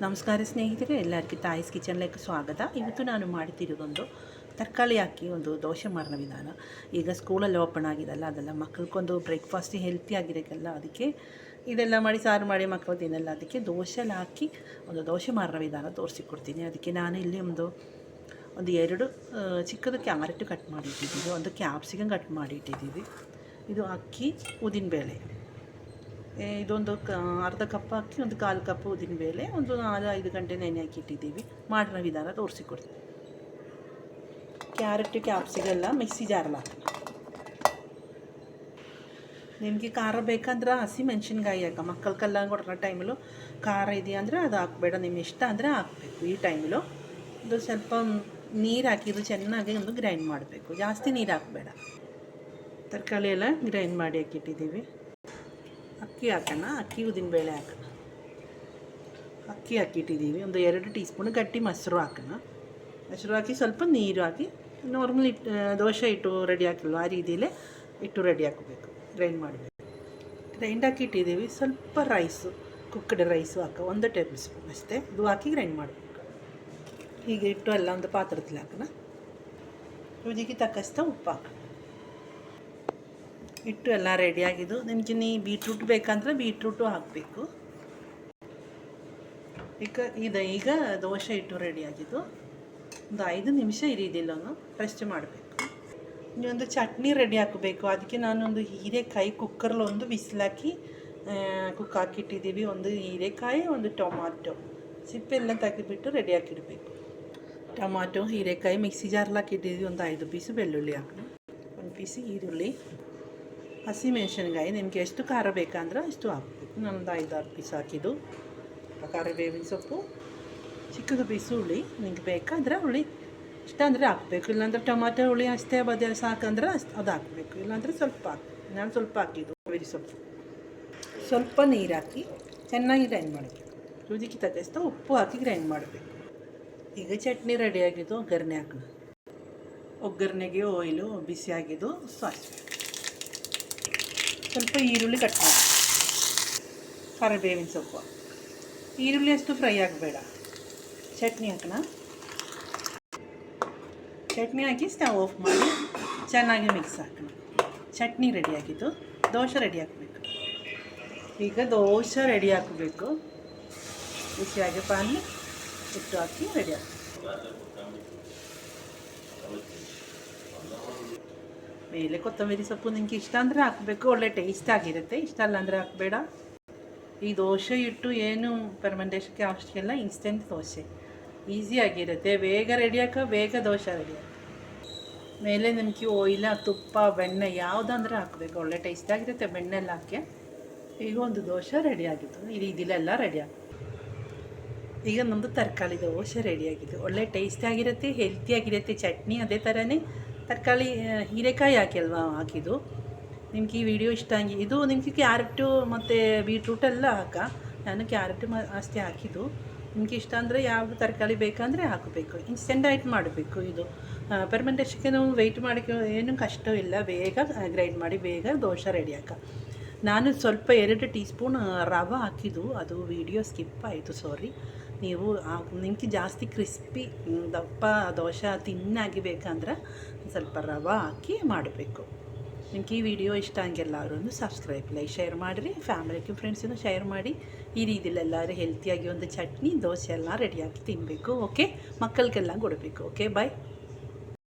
ನಮಸ್ಕಾರ ಸ್ನೇಹಿತರೆ, ಎಲ್ಲರಿಗೂ ತಾಯಿಸ್ ಕಿಚನ್ലേക്ക് ಸ್ವಾಗತ. ಇವತ್ತು ನಾನು ಮಾಡ್ತಿರೋದೊಂದು ತರಕಾರಿ ಹಾಕಿ ಒಂದು ದೋಸೆ ಮಾಡೋ ವಿಧಾನ. ಈಗ ಸ್ಕೂಲಲ್ಲಿ ಓಪನ್ ಆಗಿದೆಲ್ಲ, ಅದೆಲ್ಲ ಮಕ್ಕಳಿಗೊಂದು ಬ್ರೇಕ್ಫಾಸ್ಟ್ ಹೆಲ್ತಿ ಆಗಿರೋಕ್ಕಲ್ಲ, ಅದಕ್ಕೆ ಇದೆಲ್ಲ ಮಾಡಿ ಸಾರು ಮಾಡಿ ಮಕ್ಕಳು ತಿನ್ನಲ್ಲ, ಅದಕ್ಕೆ ದೋಸೆಲ್ಲ ಹಾಕಿ ಒಂದು ದೋಸೆ ಮಾಡೋ ವಿಧಾನ ತೋರಿಸಿಕೊಡ್ತೀನಿ. ಅದಕ್ಕೆ ನಾನು ಇಲ್ಲಿ ಒಂದು ಎರಡು ಚಿಕ್ಕದು ಕ್ಯಾರೆಟ್ ಕಟ್ ಮಾಡಿ ಇಟ್ಟಿದ್ದೀವಿ, ಒಂದು ಕ್ಯಾಪ್ಸಿಕಮ್ ಕಟ್ ಮಾಡಿ ಇಟ್ಟಿದ್ದೀವಿ. ಇದು ಅಕ್ಕಿ, ಉದ್ದಿನಬೇಳೆ, ಇದೊಂದು ಅರ್ಧ ಕಪ್ ಅಕ್ಕಿ, ಒಂದು ಕಾಲು ಕಪ್ ಉದ್ದಿನಬೇಳೆ, ಒಂದು 4-5 ಗಂಟೆ ನೆನೆ ಹಾಕಿಟ್ಟಿದ್ದೀವಿ. ಮಾಡಿರೋ ವಿಧಾನ ತೋರಿಸಿಕೊಡ್ತೀನಿ. ಕ್ಯಾರೆಟ್ ಕ್ಯಾಪ್ಸಿಗೆಲ್ಲ ಮಿಕ್ಸಿ ಜಾರಲ್ಲಿ ಹಾಕಿ. ನಿಮಗೆ ಖಾರ ಬೇಕಂದ್ರೆ ಹಸಿ ಮೆಣಸಿನ್ಕಾಯಿ ಹಾಕ. ಮಕ್ಕಳಿಗೆಲ್ಲ ಕೊಡೋ ಟೈಮಲ್ಲೂ ಖಾರ ಇದೆಯಾ ಅಂದರೆ ಅದು ಹಾಕಬೇಡ, ನಿಮ್ಗೆ ಇಷ್ಟ ಅಂದರೆ ಹಾಕಬೇಕು. ಈ ಟೈಮಲ್ಲೂ ಇದು ಸ್ವಲ್ಪ ನೀರು ಹಾಕಿದ್ದು ಚೆನ್ನಾಗಿ ಒಂದು ಗ್ರೈಂಡ್ ಮಾಡಬೇಕು, ಜಾಸ್ತಿ ನೀರು ಹಾಕಬೇಡ. ತರಕಾರಿ ಎಲ್ಲ ಗ್ರೈಂಡ್ ಮಾಡಿ ಹಾಕಿಟ್ಟಿದ್ದೀವಿ. ಅಕ್ಕಿ ಹಾಕೋಣ, ಅಕ್ಕಿ ಉದ್ದಿನಬೇಳೆ ಹಾಕೋಣ. ಅಕ್ಕಿ ಹಾಕಿಟ್ಟಿದ್ದೀವಿ. ಒಂದು 2 ಟೀ ಸ್ಪೂನ್ ಗಟ್ಟಿ ಮೊಸರು ಹಾಕೋಣ. ಮೊಸರು ಹಾಕಿ ಸ್ವಲ್ಪ ನೀರು ಹಾಕಿ ನಾರ್ಮಲ್ ದೋಸೆ ಹಿಟ್ಟು ರೆಡಿ ಹಾಕಿಲ್ವ ಆ ರೀತಿಯಲ್ಲೇ ಹಿಟ್ಟು ರೆಡಿ ಹಾಕಬೇಕು, ಗ್ರೈಂಡ್ ಮಾಡಬೇಕು. ಗ್ರೈಂಡ್ ಹಾಕಿಟ್ಟಿದ್ದೀವಿ. ಸ್ವಲ್ಪ ರೈಸು, ಕುಕ್ಕಡ್ ರೈಸು ಹಾಕೋ, 1 ಟೇಬಲ್ ಸ್ಪೂನ್ ಅಷ್ಟೇ. ಇದು ಹಾಕಿ ಗ್ರೈಂಡ್ ಮಾಡಬೇಕು. ಹೀಗೆ ಇಟ್ಟು ಎಲ್ಲ ಒಂದು ಪಾತ್ರದಲ್ಲಿ ಹಾಕೋಣ. ರುಚಿಗೆ ತಕ್ಕಷ್ಟು ಉಪ್ಪು ಹಾಕೋಣ. ಹಿಟ್ಟು ಎಲ್ಲ ರೆಡಿಯಾಗಿದ್ದು. ನಿಮಗೆ ಬೀಟ್ರೂಟ್ ಬೇಕಂದ್ರೆ ಬೀಟ್ರೂಟು ಹಾಕಬೇಕು. ಈಗ ದೋಸೆ ಹಿಟ್ಟು ರೆಡಿಯಾಗಿದ್ದು. ಒಂದು 5 ನಿಮಿಷ ಇರಿದಿಲ್ಲನು ರೆಸ್ಟ್ ಮಾಡಬೇಕು. ಇನ್ನೊಂದು ಚಟ್ನಿ ರೆಡಿ ಹಾಕಬೇಕು. ಅದಕ್ಕೆ ನಾನೊಂದು ಹೀರೆಕಾಯಿ ಕುಕ್ಕರ್ಲಿ ಒಂದು ಬಿಸಿಲಾಕಿ ಹಾಕಿಟ್ಟಿದ್ದೀವಿ. ಒಂದು ಹೀರೆಕಾಯಿ, ಒಂದು ಟೊಮಾಟೊ ಸಿಪ್ಪೆಲ್ಲ ತೆಗೆದುಬಿಟ್ಟು ರೆಡಿ ಹಾಕಿಡಬೇಕು. ಟೊಮಾಟೊ, ಹೀರೆಕಾಯಿ ಮಿಕ್ಸಿ ಜಾರ್ಲಿ ಹಾಕಿಟ್ಟಿದ್ದೀವಿ. ಒಂದು 5 ಪೀಸು ಬೆಳ್ಳುಳ್ಳಿ ಹಾಕೋಣ, 1 ಪೀಸು ಈರುಳ್ಳಿ, ಹಸಿ ಮೆಣಸಿನ್ಕಾಯಿ. ನಿಮಗೆ ಎಷ್ಟು ಖಾರ ಬೇಕಂದ್ರೆ ಅಷ್ಟು ಹಾಕಬೇಕು. ನಮ್ಮದು 5-6 ಪೀಸ್ ಹಾಕಿದ್ದು. ಕರಿಬೇವಿನ ಸೊಪ್ಪು, ಚಿಕ್ಕದು ಪೀಸು ಹುಳಿ. ನಿಮಗೆ ಬೇಕಾದ್ರೆ ಹುಳಿ ಇಷ್ಟ ಅಂದರೆ ಹಾಕಬೇಕು, ಇಲ್ಲಾಂದ್ರೆ ಟೊಮಾಟೊ ಹುಳಿ ಅಷ್ಟೇ ಬದೇ ಸಾಕಂದ್ರೆ ಅದು ಹಾಕಬೇಕು, ಇಲ್ಲಾಂದರೆ ಸ್ವಲ್ಪ ಹಾಕಬೇಕು. ನಾನು ಸ್ವಲ್ಪ ಹಾಕಿದ್ದು ಕರಿಬೇವಿನ ಸೊಪ್ಪು. ಸ್ವಲ್ಪ ನೀರು ಹಾಕಿ ಚೆನ್ನಾಗಿ ಗ್ರೈಂಡ್ ಮಾಡಬೇಕು. ರುಚಿಗೆ ತಕ್ಕಷ್ಟು ಉಪ್ಪು ಹಾಕಿ ಗ್ರೈಂಡ್ ಮಾಡಬೇಕು. ಈಗ ಚಟ್ನಿ ರೆಡಿಯಾಗಿದ್ದು. ಒಗ್ಗರಣೆ ಹಾಕೋಣ. ಒಗ್ಗರಣೆಗೆ ಆಯಿಲು ಬಿಸಿಯಾಗಿದ್ದು, ಸಾಸಿವೆ, ಸ್ವಲ್ಪ ಈರುಳ್ಳಿ ಕಟ್ ಮಾಡಿ, ಕರಿಬೇವಿನ ಸೊಪ್ಪು. ಈರುಳ್ಳಿ ಅಷ್ಟು ಫ್ರೈ ಆಗಬೇಡ. ಚಟ್ನಿ ಹಾಕೋಣ. ಚಟ್ನಿ ಹಾಕಿ ಸ್ಟವ್ ಆಫ್ ಮಾಡಿ ಚೆನ್ನಾಗಿ ಮಿಕ್ಸ್ ಹಾಕೋಣ. ಚಟ್ನಿ ರೆಡಿಯಾಗಿದ್ದು. ದೋಸೆ ರೆಡಿ ಹಾಕಬೇಕು. ಈಗ ದೋಸೆ ರೆಡಿ ಹಾಕಬೇಕು. ಬಿಸಿಯಾಗಿ ಪಾನ್ ಇಟ್ಟು ಹಾಕಿ ರೆಡಿ ಹಾಕಿ. ಮೇಲೆ ಕೊತ್ತಂಬರಿ ಸೊಪ್ಪು ನಿಮಗೆ ಇಷ್ಟ ಅಂದರೆ ಹಾಕಬೇಕು, ಒಳ್ಳೆ ಟೇಸ್ಟ್ ಆಗಿರುತ್ತೆ. ಇಷ್ಟ ಅಲ್ಲ ಅಂದರೆ ಹಾಕಬೇಡ. ಈ ದೋಸೆ ಇಟ್ಟು ಏನು ಫರ್ಮೆಂಟೇಷನ್ಗೆ ಅವಶ್ಯಕೆಲ್ಲ, ಇನ್ಸ್ಟೆಂಟ್ ದೋಸೆ ಈಸಿಯಾಗಿರುತ್ತೆ. ಬೇಗ ರೆಡಿ ಬೇಗ ದೋಸೆ ರೆಡಿ ಆಗುತ್ತೆ. ಮೇಲೆ ನಿಮಗೆ ಆಯಿಲ, ತುಪ್ಪ, ಬೆಣ್ಣೆ ಯಾವುದಂದ್ರೆ ಹಾಕಬೇಕು, ಒಳ್ಳೆ ಟೇಸ್ಟ್ ಆಗಿರುತ್ತೆ ಬೆಣ್ಣೆಲ್ಲ ಹಾಕಿ. ಈಗ ಒಂದು ದೋಸೆ ರೆಡಿಯಾಗಿತ್ತು. ಇದೆಲ್ಲ ರೆಡಿ ಆಗುತ್ತೆ. ಈಗ ನಮ್ಮದು ತರಕಾರಿ ದೋಸೆ ರೆಡಿಯಾಗಿತ್ತು. ಒಳ್ಳೆ ಟೇಸ್ಟ್ ಆಗಿರುತ್ತೆ, ಹೆಲ್ತಿಯಾಗಿರುತ್ತೆ. ಚಟ್ನಿ ಅದೇ ಥರನೇ ತರಕಾರಿ ಹೀರೆಕಾಯಿ ಹಾಕಿ ಅಲ್ವಾ ಹಾಕಿದ್ದು. ನಿಮ್ಗೆ ಈ ವಿಡಿಯೋ ಇಷ್ಟ ಆಗಿ, ಇದು ನಿಮಗೆ ಕ್ಯಾರೆಟು ಮತ್ತು ಬೀಟ್ರೂಟೆಲ್ಲ ನಾನು ಕ್ಯಾರೆಟ್ ಅಷ್ಟೇ ಹಾಕಿದ್ದು. ನಿಮಗೆ ಇಷ್ಟ ಅಂದರೆ ಯಾವುದು ತರಕಾರಿ ಬೇಕಂದರೆ ಹಾಕಬೇಕು. ಇನ್ಸ್ಟೆಂಟ್ ಆಯ್ತು ಮಾಡಬೇಕು. ಇದು ಫರ್ಮೆಂಟೇಷನ್ಗೆ ನಾವು ವೆಯ್ಟ್ ಮಾಡೋಕ್ಕೆ ಏನೂ ಕಷ್ಟವಿಲ್ಲ. ಬೇಗ ಗ್ರೈಂಡ್ ಮಾಡಿ ಬೇಗ ದೋಸೆ ರೆಡಿ ನಾನು ಸ್ವಲ್ಪ 2 ಟೀ ಸ್ಪೂನ್ ರವೆ ಹಾಕಿದ್ದು, ಅದು ವಿಡಿಯೋ ಸ್ಕಿಪ್ ಆಯಿತು, ಸಾರಿ. ನೀವು ನಿಮಗೆ ಜಾಸ್ತಿ ಕ್ರಿಸ್ಪಿ ದಪ್ಪ ದೋಸೆ ತಿನ್ನಾಗಿ ಬೇಕಂದ್ರೆ ಸ್ವಲ್ಪ ರವೆ ಹಾಕಿ ಮಾಡಬೇಕು. ನಿಮ್ಗೆ ಈ ವಿಡಿಯೋ ಇಷ್ಟ ಹಂಗೆಲ್ಲರೂ ಸಬ್ಸ್ಕ್ರೈಬ್, ಲೈಕ್, ಶೇರ್ ಮಾಡಿರಿ. ಫ್ಯಾಮಿಲಿಗೆ ಫ್ರೆಂಡ್ಸಿಗೂ ಶೇರ್ ಮಾಡಿ. ಈ ರೀತಿಯಲ್ಲಿ ಎಲ್ಲರೂ ಹೆಲ್ತಿಯಾಗಿ ಒಂದು ಚಟ್ನಿ ದೋಸೆ ಎಲ್ಲ ರೆಡಿಯಾಗಿ ತಿನ್ನಬೇಕು. ಓಕೆ, ಮಕ್ಕಳಿಗೆಲ್ಲ ಕೊಡಬೇಕು. ಓಕೆ, ಬಾಯ್.